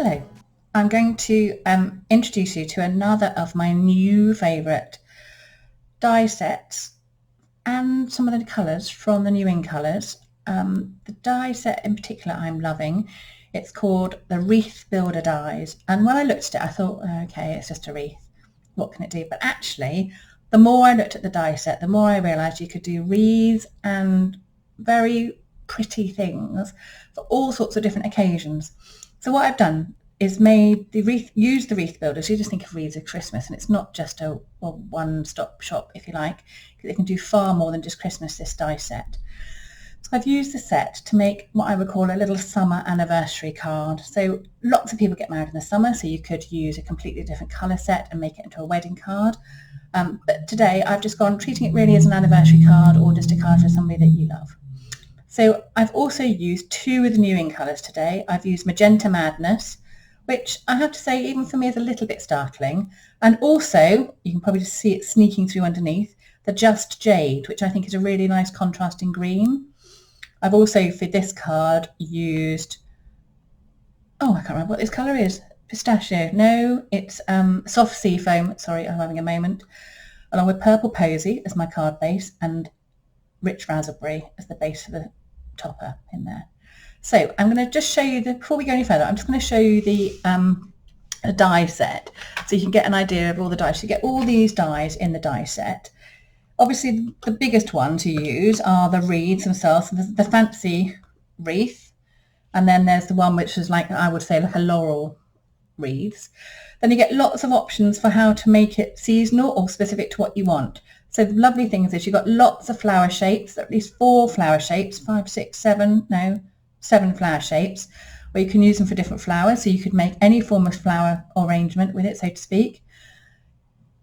Hello, I'm going to introduce you to another of my new favourite die sets and some of the colours from the new in colours. The die set in particular I'm loving. It's called the Wreath Builder Dies, and when I looked at it I thought, okay, it's just a wreath, what can it do? But actually the more I looked at the die set, the more I realised you could do wreaths and very pretty things for all sorts of different occasions. So what I've done is made the wreath, use the wreath builders. You just think of wreaths at Christmas, and it's not just a one-stop shop, if you like, because it can do far more than just Christmas, this die set. So I've used the set to make what I would call a little summer anniversary card. So lots of people get married in the summer, so you could use a completely different colour set and make it into a wedding card. But today I've just gone treating it really as an anniversary card or just a card for somebody that you love. So I've also used two of the new in colours today. I've used Magenta Madness, which I have to say even for me is a little bit startling. And also, you can probably just see it sneaking through underneath, the Just Jade, which I think is a really nice contrasting green. I've also, for this card, used, I can't remember what this colour is. Pistachio. No, it's soft sea foam. Sorry, I'm having a moment. Along with Purple Posy as my card base and Rich Raspberry as the base for the topper in there. So I'm going to just show you, before we go any further, I'm just going to show you the die set so you can get an idea of all the dies. So you get all these dies in the die set. Obviously the biggest one to use are the wreaths themselves, the fancy wreath, and then there's the one which is like, I would say, like a laurel wreaths. Then you get lots of options for how to make it seasonal or specific to what you want. So the lovely thing is you've got lots of flower shapes, at least 4 flower shapes, 5, 6, 7, no, 7 flower shapes, where you can use them for different flowers. So you could make any form of flower arrangement with it, so to speak.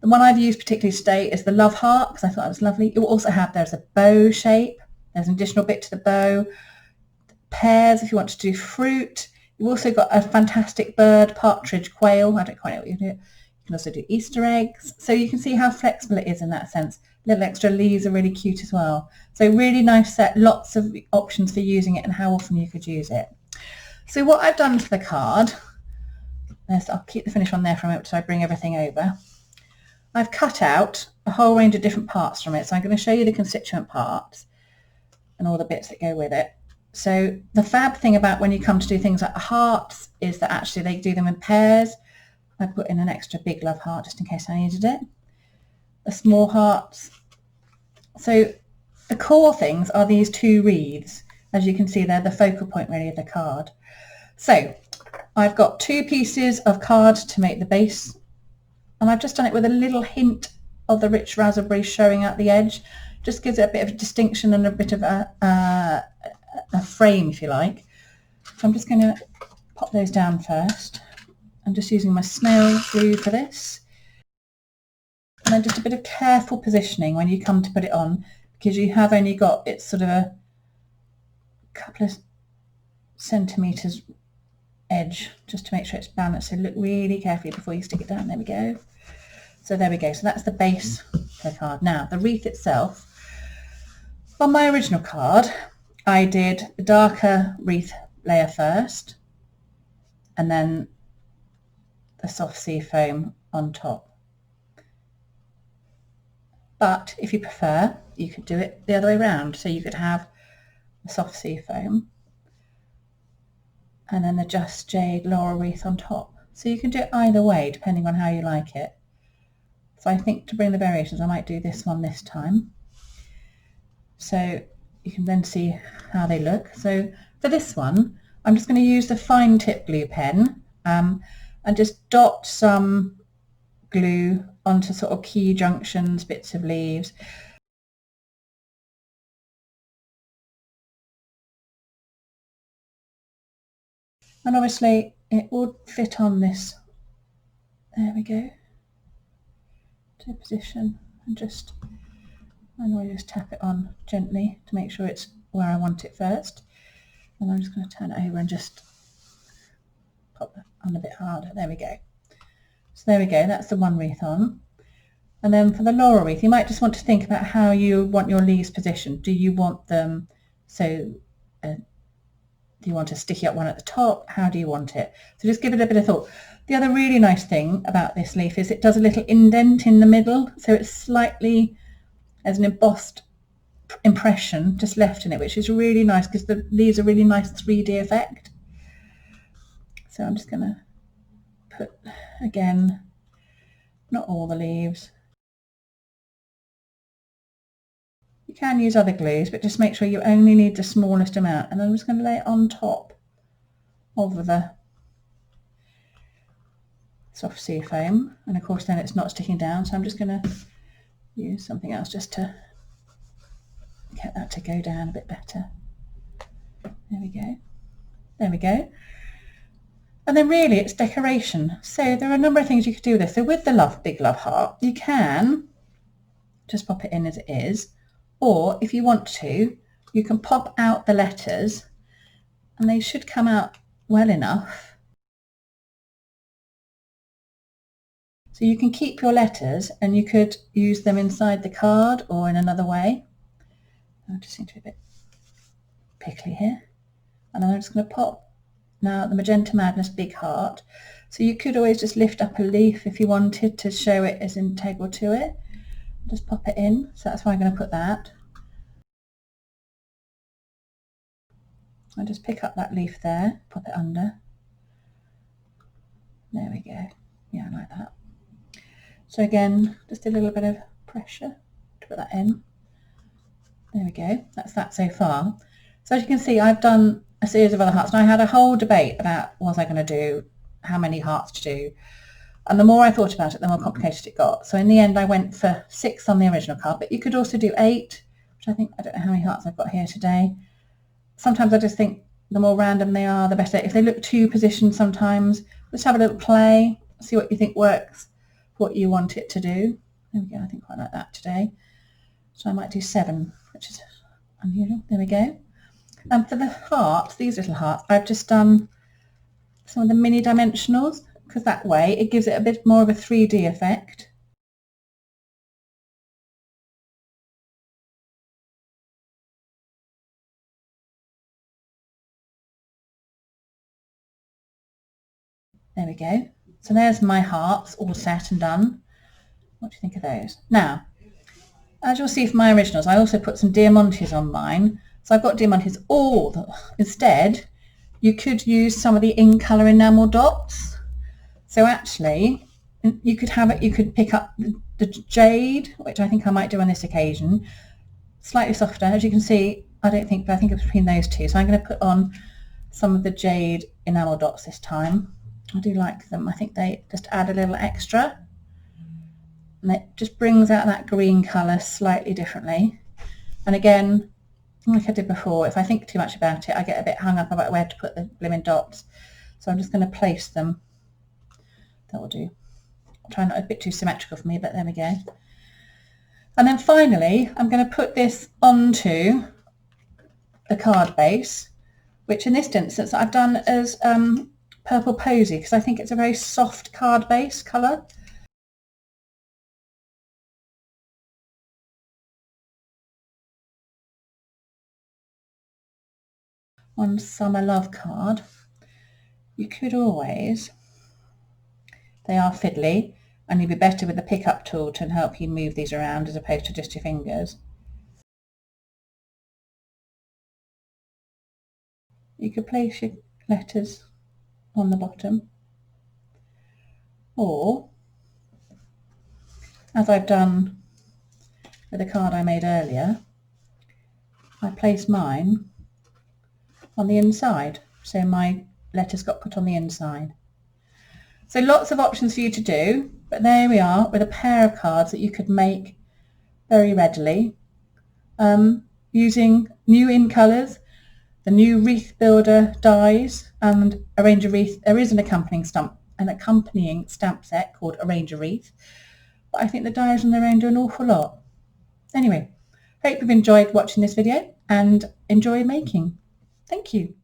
The one I've used particularly today is the Love Heart, because I thought it was lovely. You also have, there's a bow shape, there's an additional bit to the bow, pears if you want to do fruit. You've also got a fantastic bird, partridge, quail. I don't quite know what you do. You can also do Easter eggs. So you can see how flexible it is in that sense. Little extra leaves are really cute as well. So really nice set, lots of options for using it and how often you could use it. So what I've done for the card, I'll keep the finish on there for a moment so I bring everything over. I've cut out a whole range of different parts from it. So I'm going to show you the constituent parts and all the bits that go with it. So the fab thing about when you come to do things like hearts is that actually they do them in pairs. I put in an extra big love heart just in case I needed it. The small hearts. So the core things are these 2 wreaths. As you can see, they're the focal point really of the card. So I've got 2 pieces of card to make the base, and I've just done it with a little hint of the rich raspberry showing out the edge. Just gives it a bit of a distinction and a bit of a frame, if you like. So I'm just going to pop those down first. I'm just using my snail glue for this. And then just a bit of careful positioning when you come to put it on, because you have only got, it's sort of a couple of centimetres edge, just to make sure it's balanced. So look really carefully before you stick it down. There we go. So there we go. So that's the base for the card. Now the wreath itself. On my original card, I did the darker wreath layer first, and then the soft sea foam on top. But if you prefer, you could do it the other way around. So you could have the soft sea foam and then the Just Jade Laurel Wreath on top. So you can do it either way, depending on how you like it. So I think to bring the variations, I might do this one this time. So you can then see how they look. So for this one, I'm just going to use the fine tip glue pen and just dot some glue onto sort of key junctions, bits of leaves. And obviously it would fit on this. There we go. To position and just, and I'll just tap it on gently to make sure it's where I want it first. And I'm just going to turn it over and just pop it on a bit harder. There we go. So there we go, that's the one wreath on. And then for the laurel wreath, you might just want to think about how you want your leaves positioned. Do you want them so Do you want a sticky up one at the top? How do you want it? So just give it a bit of thought. The other really nice thing about this leaf is it does a little indent in the middle, so it's slightly as an embossed impression just left in it, which is really nice because the leaves are really nice 3D effect. So I'm just going to put, again, not all the leaves. You can use other glues, but just make sure you only need the smallest amount. And I'm just going to lay it on top of the soft sea foam. And of course then it's not sticking down, so I'm just going to use something else just to get that to go down a bit better. There we go. There we go. And then really it's decoration. So there are a number of things you could do with this. So with the big love heart, you can just pop it in as it is. Or if you want to, you can pop out the letters and they should come out well enough. So you can keep your letters and you could use them inside the card or in another way. I just seem to be a bit pickly here. And I'm just going to pop now the Magenta Madness big heart. So you could always just lift up a leaf if you wanted to show it as integral to it. Just pop it in, so that's why I'm going to put that. I'll just pick up that leaf there, pop it under. There we go. Yeah, I like that. So again, just a little bit of pressure to put that in. There we go. That's that so far. So as you can see, I've done a series of other hearts, and I had a whole debate about what was I going to do, how many hearts to do. And the more I thought about it, the more complicated it got. So in the end, I went for 6 on the original card, but you could also do 8, which I don't know how many hearts I've got here today. Sometimes I just think the more random they are, the better. If they look too positioned sometimes, just have a little play, see what you think works, what you want it to do. There we go, I think quite like that today. So I might do 7, which is unusual. There we go. And for the hearts, these little hearts, I've just done some of the mini dimensionals, because that way it gives it a bit more of a 3D effect. There we go. So there's my hearts all set and done. What do you think of those? Now, as you'll see from my originals, I also put some Diamantes on mine. So I've got Diamantes instead, you could use some of the in-colour enamel dots. So actually, you could have it, you could pick up the jade, which I think I might do on this occasion, slightly softer. As you can see, I think it's between those two. So I'm going to put on some of the jade enamel dots this time. I do like them. I think they just add a little extra. And it just brings out that green colour slightly differently. And again, like I did before, if I think too much about it, I get a bit hung up about where to put the blimmin' dots. So I'm just going to place them. That will do. I'll try not a bit too symmetrical for me, but there we go. And then finally, I'm going to put this onto the card base, which in this instance I've done as Purple Posy, because I think it's a very soft card base colour. On Summer Love card, you could always, they are fiddly, and you'd be better with the pick-up tool to help you move these around as opposed to just your fingers. You could place your letters on the bottom, or, as I've done with the card I made earlier, I place mine on the inside, so my letters got put on the inside. So lots of options for you to do, but there we are with a pair of cards that you could make very readily using new in colours, the new Wreath Builder dies, and Arrange a Wreath. There is an accompanying stamp set called Arrange a Wreath, but I think the dies on their own do an awful lot. Anyway, hope you've enjoyed watching this video and enjoy making. Thank you.